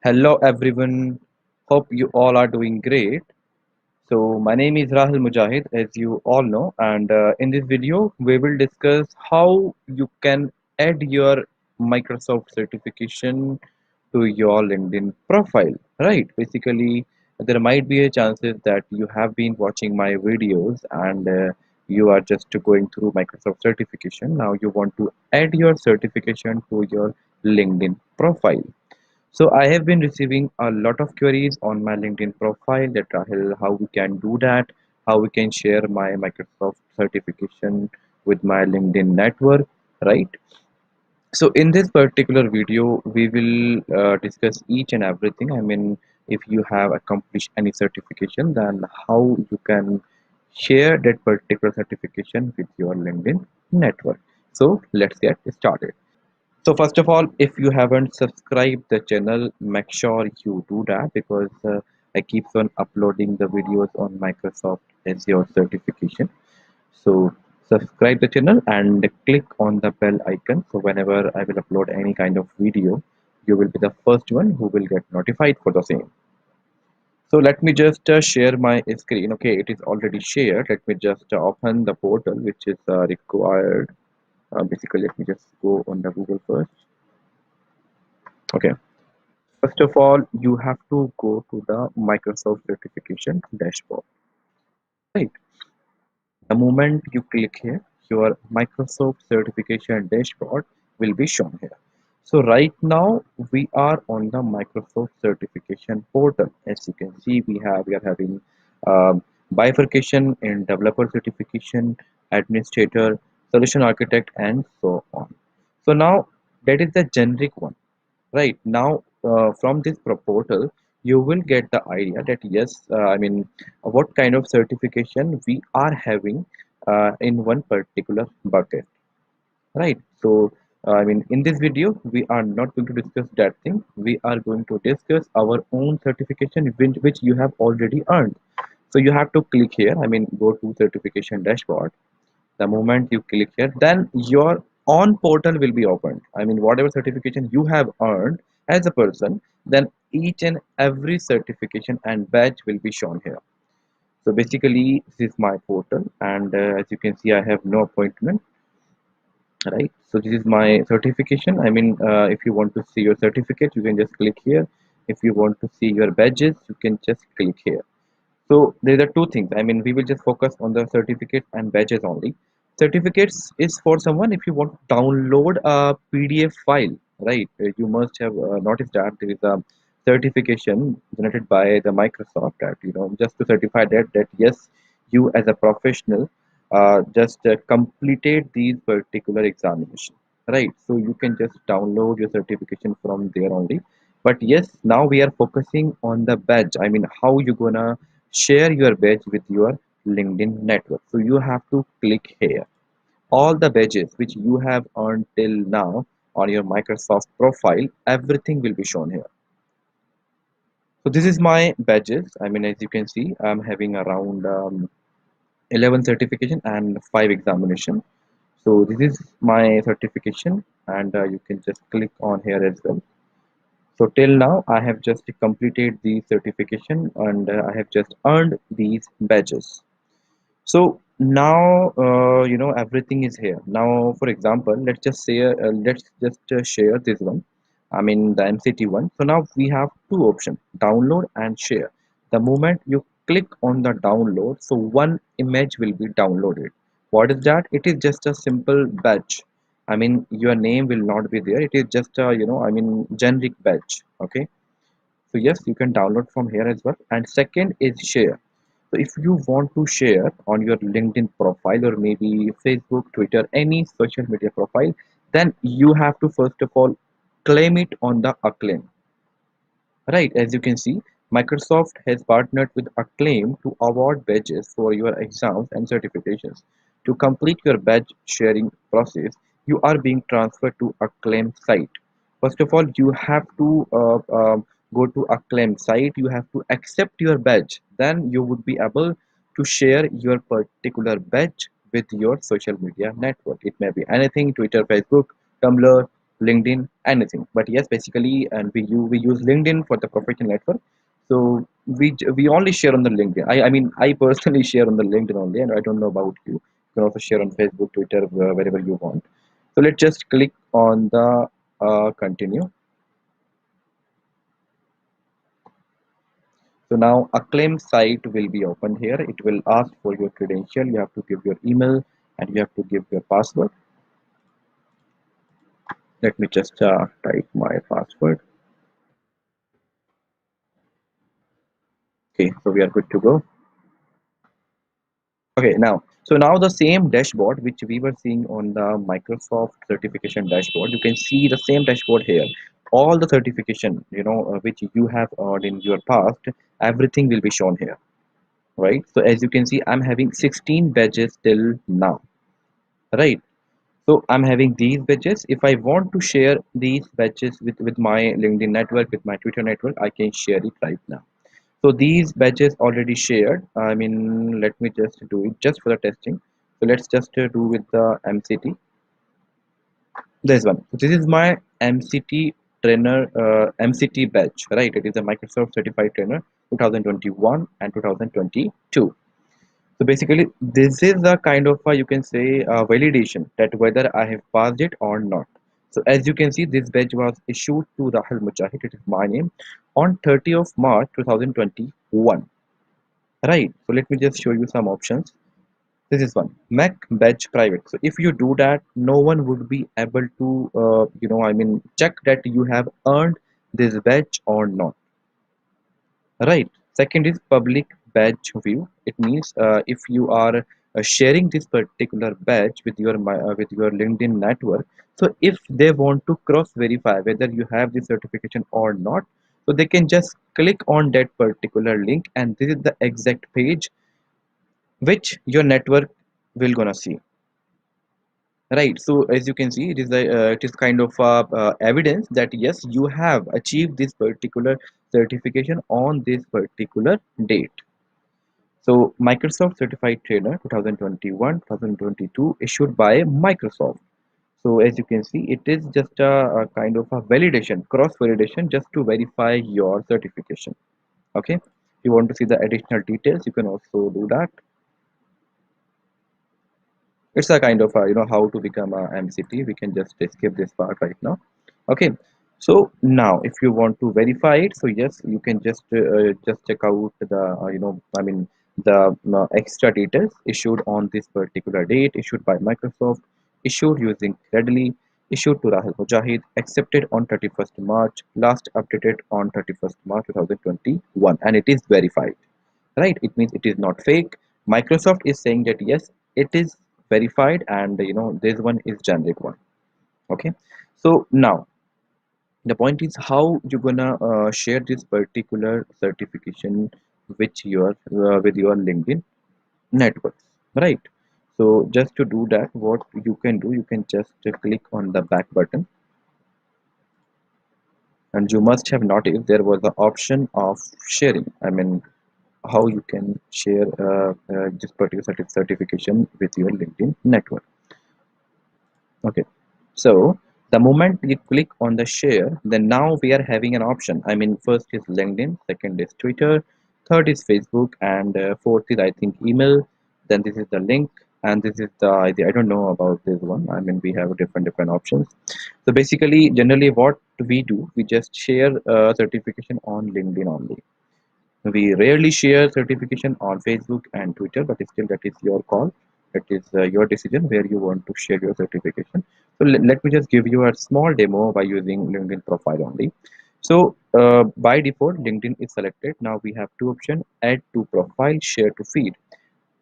Hello everyone, hope you all are doing great. So my name is Rahul Mujahid as you all know, and in this video we will discuss how you can add your Microsoft certification to your LinkedIn profile. Right, basically there might be a chances that you have been watching my videos and you are just going through Microsoft certification. Now you want to add your certification to your LinkedIn profile. So I have been receiving a lot of queries on my LinkedIn profile that Rahul, how we can do that, how we can share my Microsoft certification with my LinkedIn network, right? So in this particular video, we will discuss each and everything. I mean, if you have accomplished any certification, then how you can share that particular certification with your LinkedIn network. So let's get started. So first of all, if you haven't subscribed the channel, make sure you do that because I keep on uploading the videos on Microsoft Azure certification. So subscribe the channel and click on the bell icon. So whenever I will upload any kind of video, you will be the first one who will get notified for the same. So let me just share my screen. Okay, it is already shared. Let me just open the portal which is required. Basically, let me just go on the Google first. Okay. First of all, you have to go to the Microsoft certification dashboard. Right. The moment you click here, your Microsoft certification dashboard will be shown here. So right now we are on the Microsoft certification portal. As you can see, we are having bifurcation in developer certification, administrator, solution architect, and so on. So now that is the generic one. Right now, from this portal, you will get the idea that yes, I mean, what kind of certification we are having in one particular bucket. Right. So, I mean, in this video, we are not going to discuss that thing. We are going to discuss our own certification, which you have already earned. So you have to click here. I mean, go to certification dashboard. The moment you click here, then your own portal will be opened. I mean, whatever certification you have earned as a person, then each and every certification and badge will be shown here. So basically this is my portal, and as you can see, I have no appointment, right? So this is my certification. I mean, if you want to see your certificate, you can just click here. If you want to see your badges, you can just click here. So there are two things. I mean, we will just focus on the certificates and badges only. Certificates is for someone if you want to download a PDF file, right? You must have noticed that there is a certification generated by the Microsoft that just to certify that yes, you as a professional just completed these particular examination, right? So you can just download your certification from there only. But yes, now we are focusing on the badge. I mean, how you gonna share your badge with your LinkedIn network. So you have to click here. All the badges which you have earned till now on your Microsoft profile, everything will be shown here. So this is my badges. I mean, as you can see, I'm having around 11 certification and 5 examination. So this is my certification, and you can just click on here as well. So till now, I have just completed the certification, and I have just earned these badges. So now everything is here. Now, for example, let's just share this one. I mean the MCT one. So now we have two options: download and share. The moment you click on the download, so one image will be downloaded. What is that? It is just a simple badge. I mean, your name will not be there. It is just a I mean generic badge. Okay. So yes, you can download from here as well. And second is share. So if you want to share on your LinkedIn profile or maybe Facebook, Twitter, any social media profile, then you have to first of all claim it on the Acclaim. Right, as you can see, Microsoft has partnered with Acclaim to award badges for your exams and certifications. To complete your badge sharing process, you are being transferred to Acclaim site. First of all, you have to go to Acclaim site. You have to accept your badge. Then you would be able to share your particular badge with your social media network. It may be anything: Twitter, Facebook, Tumblr, LinkedIn, anything. But yes, basically, and we use LinkedIn for the professional network. So we only share on the LinkedIn. I mean, I personally share on the LinkedIn only, and I don't know about you. You can also share on Facebook, Twitter, wherever you want. So let's just click on the continue. So now Acclaim site will be opened here. It will ask for your credential. You have to give your email and you have to give your password. Let me just type my password. Okay, so we are good to go. Okay, now the same dashboard which we were seeing on the Microsoft certification dashboard, you can see the same dashboard here. All the certification, which you have earned in your past, everything will be shown here, right? So as you can see, I'm having 16 badges till now, right? So I'm having these badges. If I want to share these badges with my LinkedIn network, with my Twitter network, I can share it right now. So these badges already shared. I mean, let me just do it just for the testing. So let's just do with the MCT. There's one. So this is my MCT trainer, MCT badge, right? It is a Microsoft Certified Trainer 2021 and 2022. So basically, this is a kind of you can say validation that whether I have passed it or not. So as you can see, this badge was issued to Rahul Mujahid, it is my name, on 30th of March 2021. Right. So let me just show you some options. This is one, Mac badge private. So if you do that, no one would be able to, I mean, check that you have earned this badge or not. Right. Second is public badge view. It means if you are sharing this particular badge with your LinkedIn network, so if they want to cross verify whether you have this certification or not, so they can just click on that particular link, and this is the exact page which your network will gonna see. Right. So as you can see, it is kind of evidence that yes, you have achieved this particular certification on this particular date. So Microsoft Certified Trainer 2021-2022 issued by Microsoft. So as you can see, it is just a kind of a validation, cross validation, just to verify your certification. Okay. If you want to see the additional details, you can also do that. It's a kind of how to become a MCT. We can just skip this part right now. Okay. So now if you want to verify it, so yes, you can just check out the I mean the extra details issued on this particular date, issued by Microsoft, issued using Credly, issued to Rahul Mujahid, accepted on 31st March, last updated on 31st March 2021, and it is verified. Right, it means it is not fake. Microsoft is saying that yes, it is verified, and this one is generic one. Okay. So now the point is how you're gonna share this particular certification with your LinkedIn networks, right? So just to do that, what you can do, you can just click on the back button, and you must have noticed there was the option of sharing. I mean, how you can share this particular certification with your LinkedIn network. Okay, so the moment you click on the share, then now we are having an option. I mean, first is LinkedIn, second is Twitter, third is Facebook, and fourth is I think email. Then this is the link, and this is I don't know about this one. I mean, we have different options. So basically, generally what we do, we just share certification on LinkedIn only. We rarely share certification on Facebook and Twitter, but still that is your call. That is your decision where you want to share your certification. So let me just give you a small demo by using LinkedIn profile only. So by default, LinkedIn is selected. Now we have two options: add to profile, share to feed.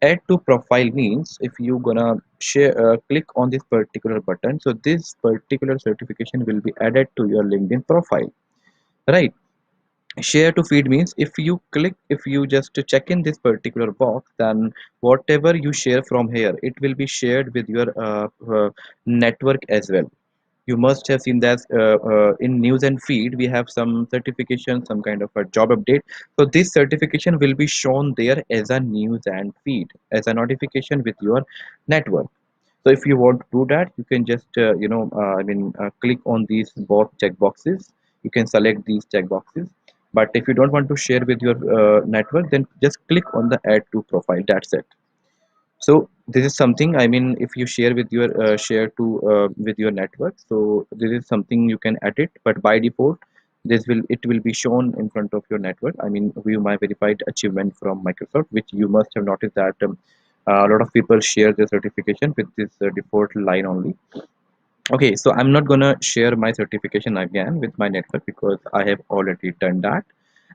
Add to profile means if you gonna share, click on this particular button, so this particular certification will be added to your LinkedIn profile, right? Share to feed means if you just check in this particular box, then whatever you share from here, it will be shared with your network as well. You must have seen that in news and feed we have some certification, some kind of a job update. So this certification will be shown there as a news and feed, as a notification with your network. So if you want to do that, you can just click on these both check boxes. You can select these check boxes. But if you don't want to share with your network, then just click on the add to profile. That's it. So this is something, I mean, if you share with your share to with your network, so this is something you can edit, but by default it will be shown in front of your network. I mean, view my verified achievement from Microsoft, which you must have noticed that a lot of people share their certification with this default line only. Okay, so I'm not gonna share my certification again with my network because I have already done that,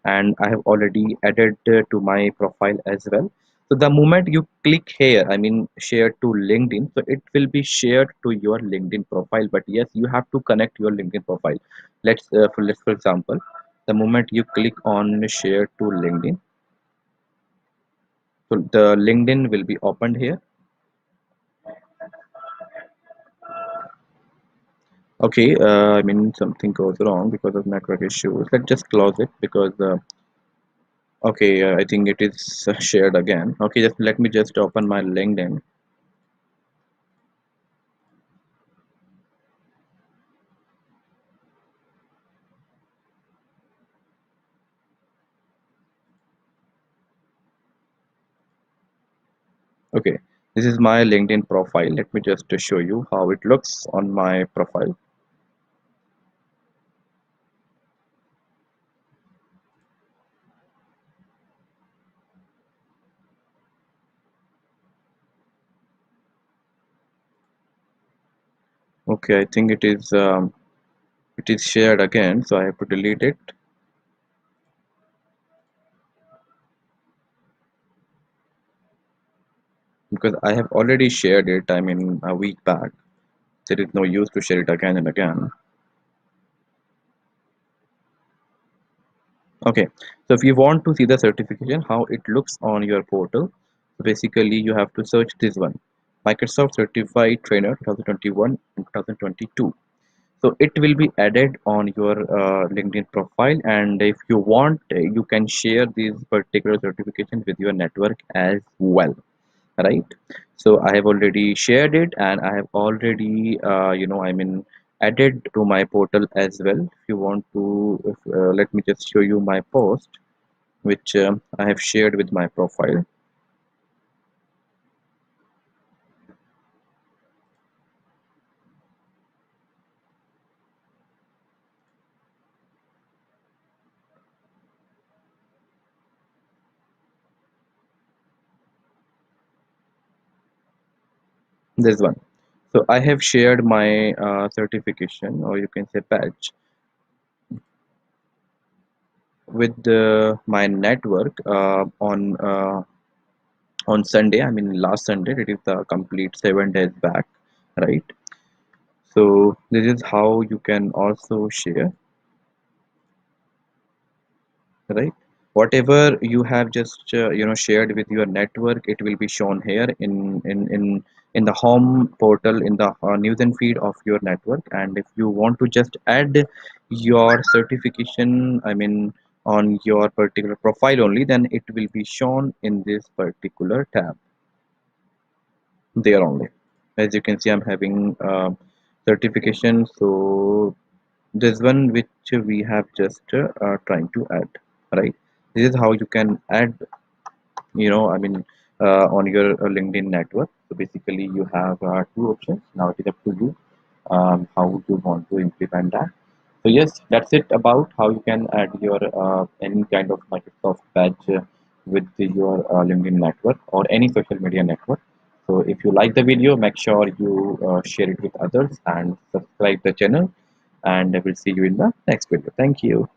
and I have already added to my profile as well. So the moment you click here, I mean share to LinkedIn, so it will be shared to your LinkedIn profile. But yes, you have to connect your LinkedIn profile. Let's for example, the moment you click on share to LinkedIn, so the LinkedIn will be opened here. Okay, I mean something goes wrong because of network issues. Let's just close it because okay, I think it is shared again. Okay, just let me just open my LinkedIn. Okay, this is my LinkedIn profile. Let me just show you how it looks on my profile. Okay, I think it is shared again, so I have to delete it because I have already shared it. I mean, a week back. There is no use to share it again and again. Okay, so if you want to see the certification, how it looks on your portal, so basically you have to search this one, Microsoft Certified Trainer 2021 and 2022. So it will be added on your LinkedIn profile, and if you want, you can share this particular certification with your network as well, right? So I have already shared it, and I have already I mean added to my portal as well. If you want to let me just show you my post which I have shared with my profile. This one. So I have shared my certification, or you can say badge, with my network on Sunday. I mean last Sunday. It is the complete 7 days back, right? So this is how you can also share, right? Whatever you have just shared with your network, it will be shown here in the home portal, in the news and feed of your network. And if you want to just add your certification, I mean on your particular profile only, then it will be shown in this particular tab there only. As you can see, I'm having certification. So this one which we have just trying to add, right? This is how you can add, I mean on your LinkedIn network. So basically you have two options. Now it is up to you how you want to implement that. So yes, that's it about how you can add your any kind of Microsoft badge with your LinkedIn network or any social media network. So if you like the video, make sure you share it with others and subscribe the channel, and I will see you in the next video. Thank you.